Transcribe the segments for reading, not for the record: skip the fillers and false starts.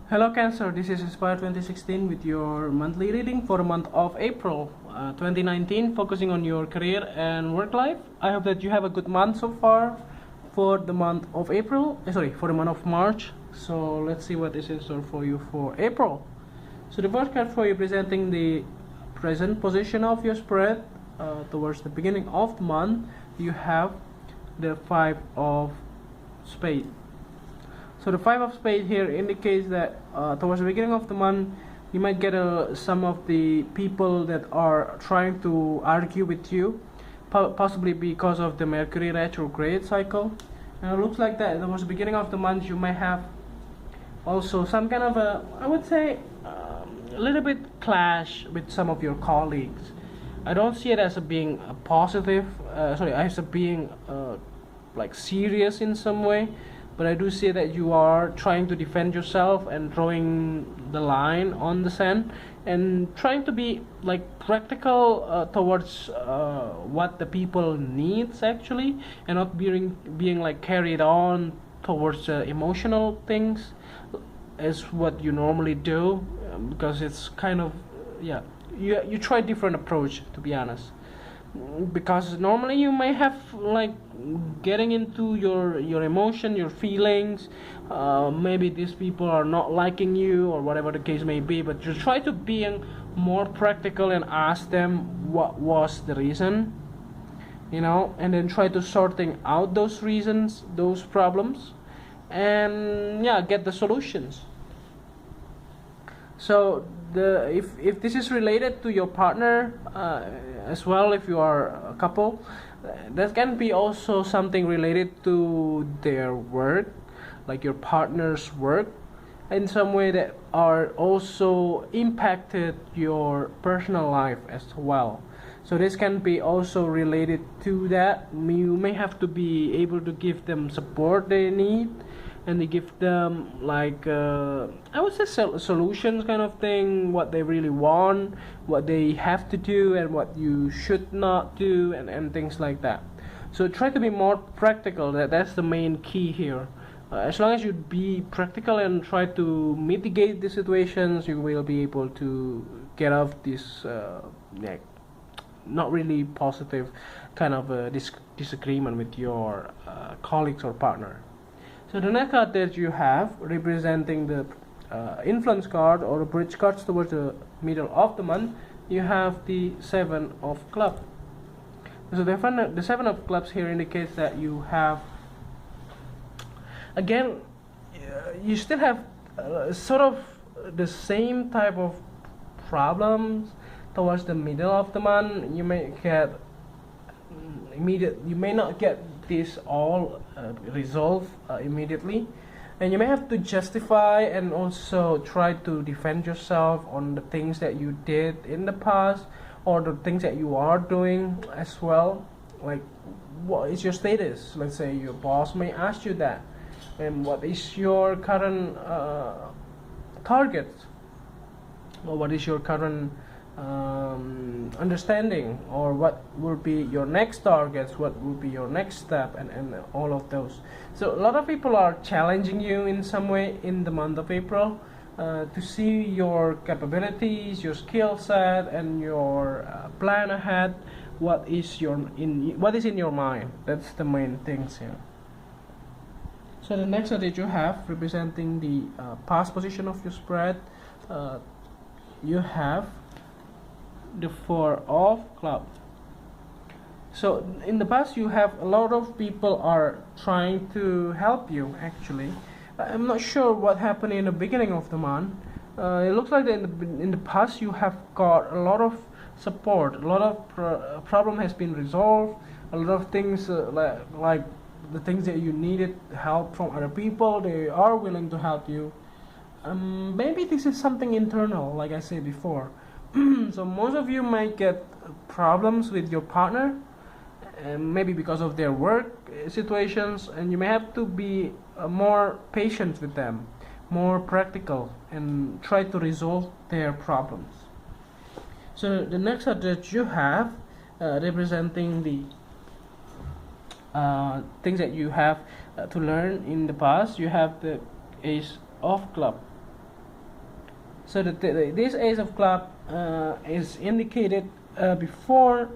Hello Cancer, this is Inspire 2016 with your monthly reading for the month of April 2019, focusing on your career and work life. I hope that you have a good month so far for the month of for the month of March. So let's see what is in store for you for April. So the first card for you presenting the present position of your spread towards the beginning of the month, you have the Five of Spades. So the Five of Spades here indicates that towards the beginning of the month, you might get some of the people that are trying to argue with you, possibly because of the Mercury retrograde cycle. And it looks like that towards the beginning of the month, you might have also some kind of I would say, a little bit clash with some of your colleagues. I don't see it as being a positive, as a being like serious in some way. But I do see that you are trying to defend yourself and drawing the line on the sand and trying to be like practical towards what the people needs actually, and not being like carried on towards emotional things as what you normally do, because it's kind of, yeah, you try different approach, to be honest, because normally you may have like getting into your emotion, your feelings. Maybe these people are not liking you or whatever the case may be, but you try to be more practical and ask them what was the reason, and then try to sorting out those reasons, those problems, and yeah, get the solutions. So if this is related to your partner as well, if you are a couple, that can be also something related to their work, like your partner's work, in some way that are also impacted your personal life as well. So this can be also related to that. You may have to be able to give them support they need, and they give them like I would say solutions kind of thing, what they really want, what they have to do, and what you should not do, and things like that. So try to be more practical. That's the main key here. As long as you be practical and try to mitigate the situations, you will be able to get off this not really positive kind of disagreement with your colleagues or partner. So the next card that you have representing the influence card or the bridge cards towards the middle of the month, you have the Seven of Clubs. So the Seven of Clubs here indicates that you have, again, you still have sort of the same type of problems towards the middle of the month. You may get you may not get this all resolved immediately, and you may have to justify and also try to defend yourself on the things that you did in the past or the things that you are doing as well. Like, what is your status? Let's say your boss may ask you that, and what is your current target, or what is your current understanding, or what will be your next targets, what will be your next step, and all of those. So a lot of people are challenging you in some way in the month of April to see your capabilities, your skill set, and your plan ahead. What is in your mind? That's the main things here. So the next that you have representing the past position of your spread, you have the Four of Clubs. So in the past, you have a lot of people are trying to help you actually. I'm not sure what happened in the beginning of the month. It looks like that in the past you have got a lot of support, a lot of problem has been resolved, a lot of things like the things that you needed help from other people, they are willing to help you. Maybe this is something internal, like I said before. So most of you might get problems with your partner, maybe because of their work situations, and you may have to be more patient with them, more practical, and try to resolve their problems. So the next card that you have representing the things that you have to learn in the past, you have the Ace of Clubs. So this Ace of Club is indicated before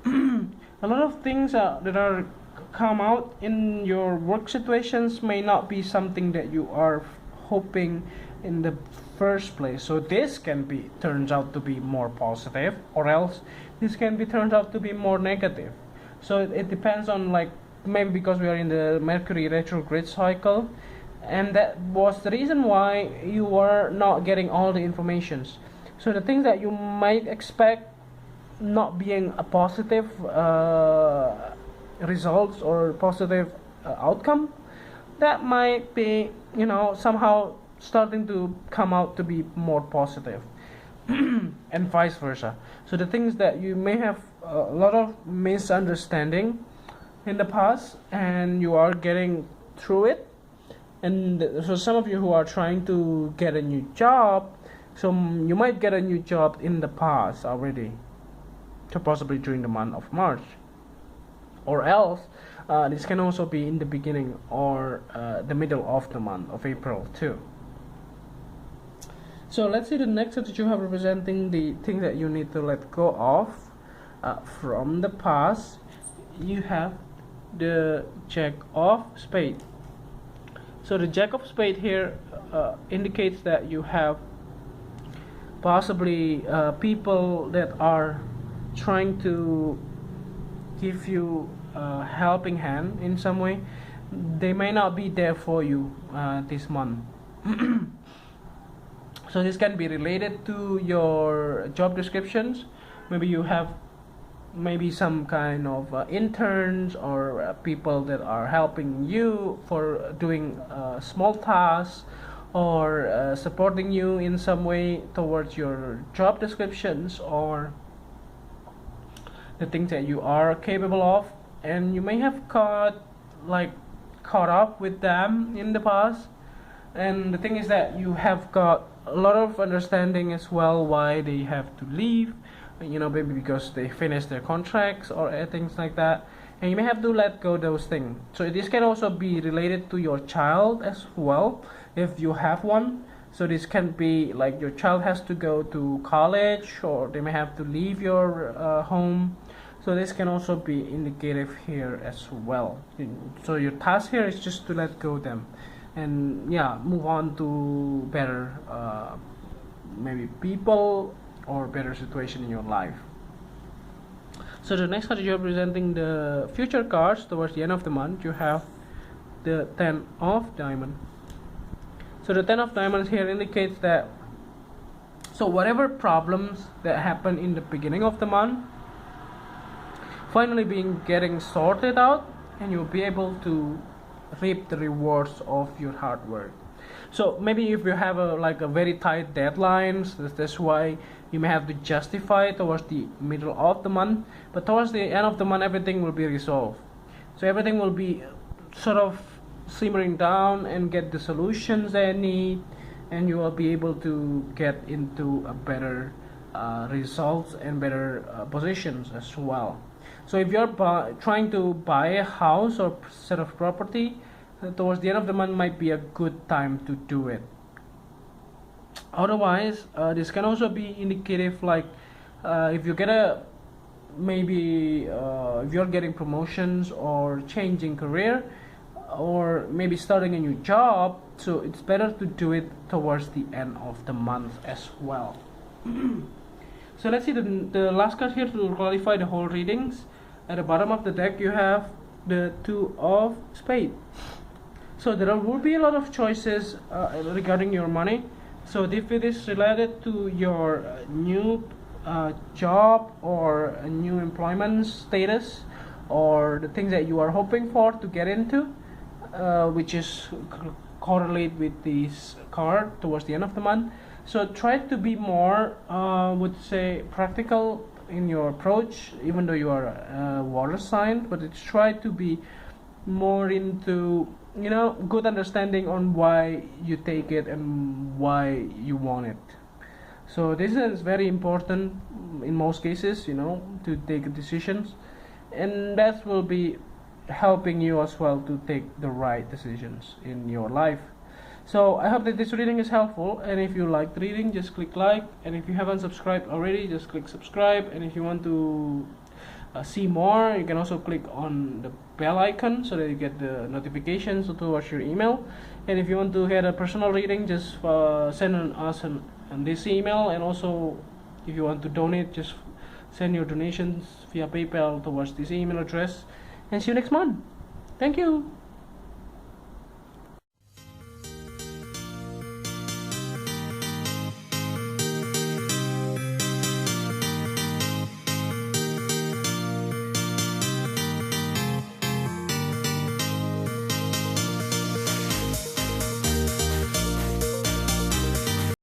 a lot of things that are come out in your work situations may not be something that you are hoping in the first place. So this can be turns out to be more positive, or else this can be turns out to be more negative. So it depends on, like, maybe because we are in the Mercury retrograde cycle, and that was the reason why you were not getting all the informations. So the things that you might expect not being a positive results or positive outcome, that might be, somehow starting to come out to be more positive. And vice versa. So the things that you may have a lot of misunderstanding in the past, and you are getting through it. And so some of you who are trying to get a new job, so you might get a new job in the past already, so possibly during the month of March, or else this can also be in the beginning or the middle of the month of April too. So let's see the next card that you have representing the things that you need to let go of from the past. You have the Jack of Spades. So the Jack of Spades here indicates that you have possibly people that are trying to give you a helping hand in some way. They may not be there for you this month. So this can be related to your job descriptions. Maybe you have some kind of interns or people that are helping you for doing small tasks, or supporting you in some way towards your job descriptions or the things that you are capable of. And you may have caught up with them in the past, and the thing is that you have got a lot of understanding as well why they have to leave, maybe because they finished their contracts or things like that, and you may have to let go those things. So this can also be related to your child as well, if you have one. So this can be like your child has to go to college, or they may have to leave your home. So this can also be indicative here as well. So your task here is just to let go them, and move on to better maybe people or better situation in your life. So the next card you're presenting the future cards towards the end of the month. You have the Ten of Diamonds. So the Ten of Diamonds here indicates that whatever problems that happen in the beginning of the month finally getting sorted out, and you'll be able to reap the rewards of your hard work. So maybe if you have a very tight deadlines, that's why you may have to justify towards the middle of the month, but towards the end of the month everything will be resolved. So everything will be sort of simmering down and get the solutions they need, and you will be able to get into a better results and better positions as well. So if you're trying to buy a house or set of property, towards the end of the month might be a good time to do it. Otherwise, this can also be indicative, if you get if you're getting promotions or changing career, or maybe starting a new job, so it's better to do it towards the end of the month as well. So let's see the last card here to qualify the whole readings. At the bottom of the deck you have the Two of Spades. So there will be a lot of choices regarding your money. So if it is related to your new job or a new employment status, or the things that you are hoping for to get into, which is correlate with this card towards the end of the month. So try to be more, would say, practical in your approach, even though you are a water sign, but it's try to be more into good understanding on why you take it and why you want it. So this is very important in most cases, to take decisions, and that will be helping you as well to take the right decisions in your life. So I hope that this reading is helpful, and if you liked the reading, just click like, and if you haven't subscribed already, just click subscribe, and if you want to see more, you can also click on the bell icon so that you get the notifications towards your email. And if you want to get a personal reading, just send us on this email, and also if you want to donate, just send your donations via PayPal towards this email address. And see you next month. Thank you.